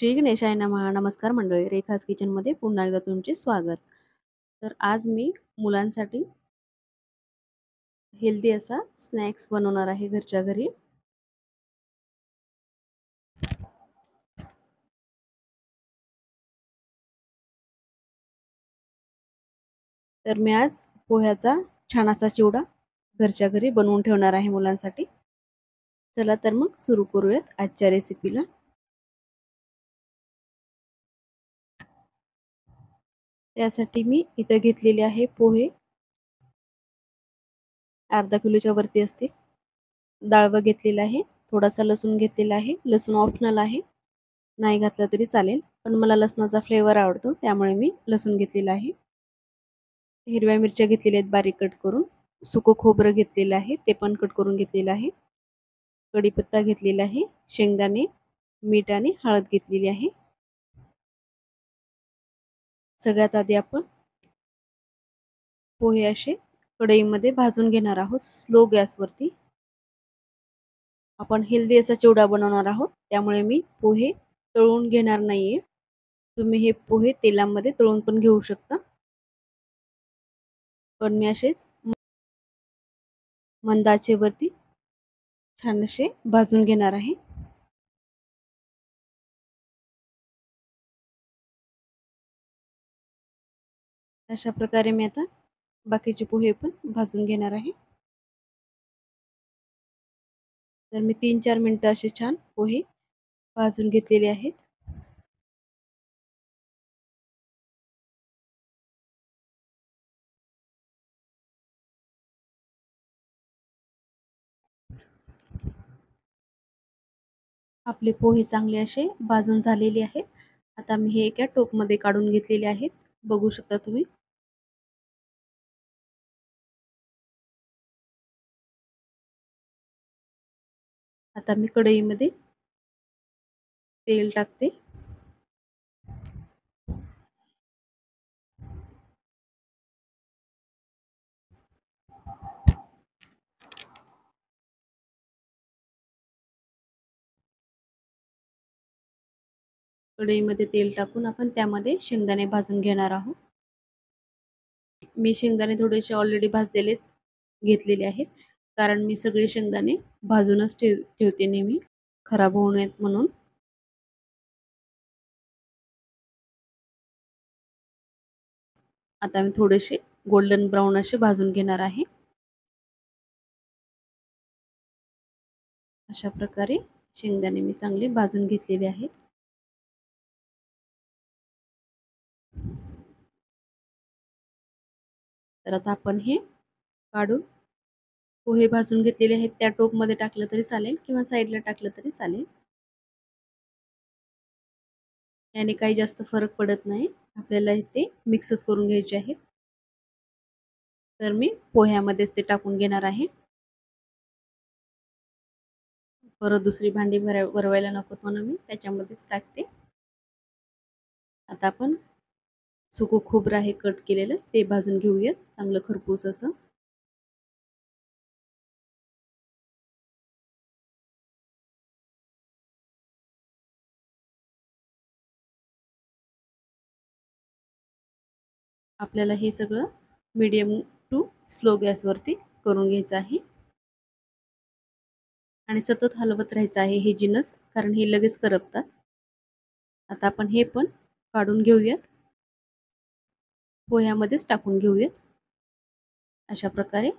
श्री गणेशाय नमः. नमस्कार मंडळी, रेखाज किचनमध्ये पुन्हा एकदा तुमचे स्वागत. तर आज मी मुलांसाठी हेल्दी असा स्नॅक्स बनवणार आहे घरच्या घरी. तर मी आज पोह्याचा छान असा चिवडा घरच्या घरी बनवून ठेवणार आहे मुलांसाठी. चला तर मग सुरू करूयात आजच्या रेसिपीला. त्यासाठी मी इथे घेतलेले आहे पोहे, अर्धा किलोच्या वरती असतील. डाळवं घेतलेलं आहे, थोडासा लसूण घेतलेला आहे. लसूण ऑप्शनल आहे, नाही घातला तरी चालेल, पण मला लसणाचा फ्लेवर आवडतो त्यामुळे मी लसूण घेतलेला आहे. हिरव्या मिरच्या घेतलेल्या आहेत बारीक कट करून. सुकं खोबरं घेतलेलं आहे, ते पण कट करून घेतलेलं आहे. कढीपत्ता घेतलेला आहे, शेंगदाणे, मीठ आणि हळद घेतलेली आहे. सगळ्यात आधी आपण पोहे असे कढईमध्ये भाजून घेणार आहोत स्लो गॅसवरती. आपण हेल्दी असा चिवडा बनवणार आहोत त्यामुळे मी पोहे तळून घेणार नाहीये. तुम्ही हे पोहे तेलामध्ये तळून पण घेऊ शकता, पण मी असेच मंद आचेवरती छान असे भाजून घेणार आहे. अशा प्रकारे मी आता बाकीचे पोहे पण भाजून घेणार आहे. तर मी 3-4 मिनिटं असे छान पोहे भाजून घेतलेले आहेत. आपले पोहे चांगले असे भाजून झालेले आहेत. आता मी हे एका टोपमध्ये काढून घेतलेले आहेत, बघू शकता तुम्ही. आता मी कढईमध्ये तेल टाकते. कढईमध्ये तेल टाकून आपण त्यामध्ये शेंगदाणे भाजून घेणार आहोत. मी शेंगदाणे थोडेसे ऑलरेडी भाजलेलेच घेतलेले आहेत, कारण मी सगळे शेंगदाणे भाजूनच ठेवते नेहमी, खराब होऊ नयेत म्हणून. आता मी थोडेसे गोल्डन ब्राऊन असे भाजून घेणार आहे. अशा प्रकारे शेंगदाणे मी चांगले भाजून घेतलेले आहेत. तर आता आपण हे काढून पोहे भाजून घेतलेले आहेत त्या टोपमध्ये टाकलं तरी चालेल किंवा साईडला टाकलं तरी चालेल. याने काही जास्त फरक पडत नाही, आपल्याला ते मिक्सच करून घ्यायचे आहेत. तर मी पोह्यामध्येच ते टाकून घेणार आहे. परत दुसरी भांडी भरवायला नको म्हणून मी त्याच्यामध्येच टाकते. आता आपण सुकं खोबरं आहे कट केलेलं, ते भाजून घेऊयात चांगलं खरपूस असं. आपल्याला हे सगळं मीडियम टू स्लो गॅसवरती करून घ्यायचं आहे आणि सतत हलवत राहायचं आहे हे जिन्नस, कारण हे लगेच करपतात. आता आपण हे पण काढून घेऊयात, पोह्यामध्येच टाकून घेऊयात अशा प्रकारे.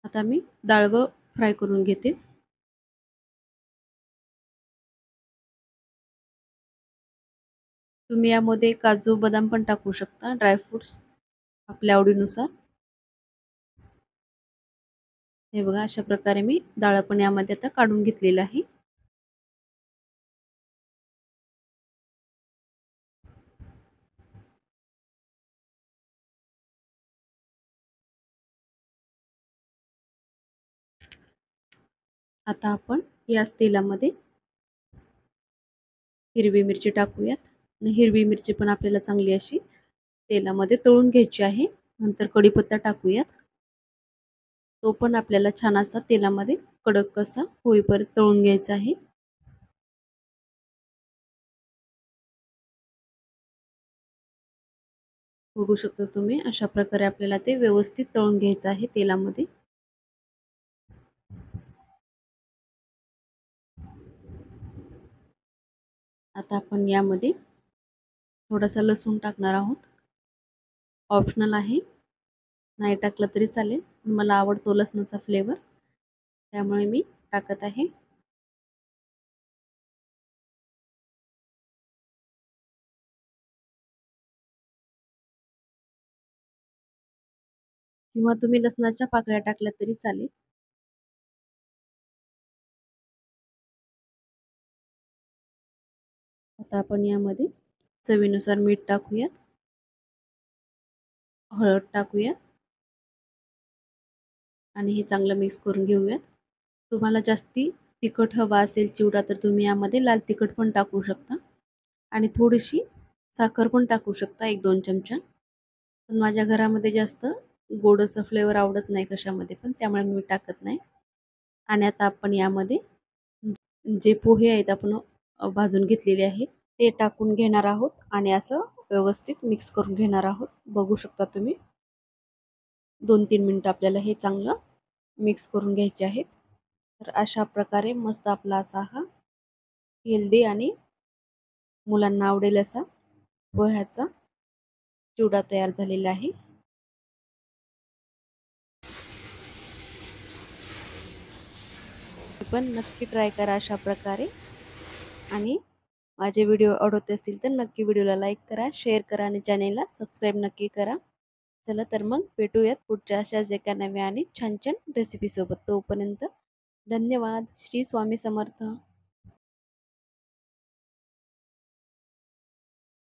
आता मी डाळवं फ्राय करून घेते. तुम्ही यामध्ये काजू बदाम पण टाकू शकता, ड्रायफ्रुट्स आपल्या आवडीनुसार. हे बघा अशा प्रकारे मी डाळ पण यामध्ये आता काढून घेतलेलं आहे. आता आपण याच तेलामध्ये हिरवी मिरची टाकूयात आणि हिरवी मिरची पण आपल्याला चांगली अशी तेलामध्ये तळून घ्यायची आहे. नंतर कढीपत्ता टाकूयात, तो पण आपल्याला छान असा तेलामध्ये कडक कसा होईपर्यंत तळून घ्यायचा आहे. बघू शकता तुम्ही, अशा प्रकारे आपल्याला ते व्यवस्थित तळून घ्यायचं आहे तेलामध्ये. आता आपण यामध्ये थोडासा लसूण टाकणार आहोत. ऑप्शनल आहे, नाही टाकलं तरी चालेल. मला आवडतो लसणाचा फ्लेवर, त्यामुळे मी टाकत आहे. किंवा तुम्ही लसणाच्या पाकळ्या टाकल्या तरी चालेल. आता आपण यामध्ये चवीनुसार मीठ टाकूयात, हळद टाकूयात आणि हे चांगलं मिक्स करून घेऊयात. तुम्हाला जास्ती तिखट हवा असेल चिवडा तर तुम्ही यामध्ये लाल तिखट पण टाकू शकता आणि थोडीशी साखर पण टाकू शकता, 1-2 चमचा. पण माझ्या घरामध्ये जास्त गोड असं फ्लेवर आवडत नाही कशामध्ये पण, त्यामुळे मी टाकत नाही. आणि आता आपण यामध्ये जे पोहे आहेत आपण भाजून घेतलेले आहेत ते टाकून घेणार आहोत आणि असं व्यवस्थित मिक्स करून घेणार आहोत. बघू शकता तुम्ही, 2-3 मिनिटं आपल्याला हे चांगलं मिक्स करून घ्यायचे आहेत. तर अशा प्रकारे मस्त आपला असा हा हेल्दी आणि मुलांना आवडेल असा पोह्याचा चिवडा तयार झालेला आहे. पण नक्की ट्राय करा अशा प्रकारे. आणि माझे व्हिडिओ आवडत असतील तर नक्की व्हिडिओला लाईक करा, शेअर करा आणि चॅनेलला सबस्क्राईब नक्की करा. चला तर मग भेटूयात पुढच्या अशाच एका नव्या आणि छान छान रेसिपीसोबत. तोपर्यंत धन्यवाद. श्री स्वामी समर्थ.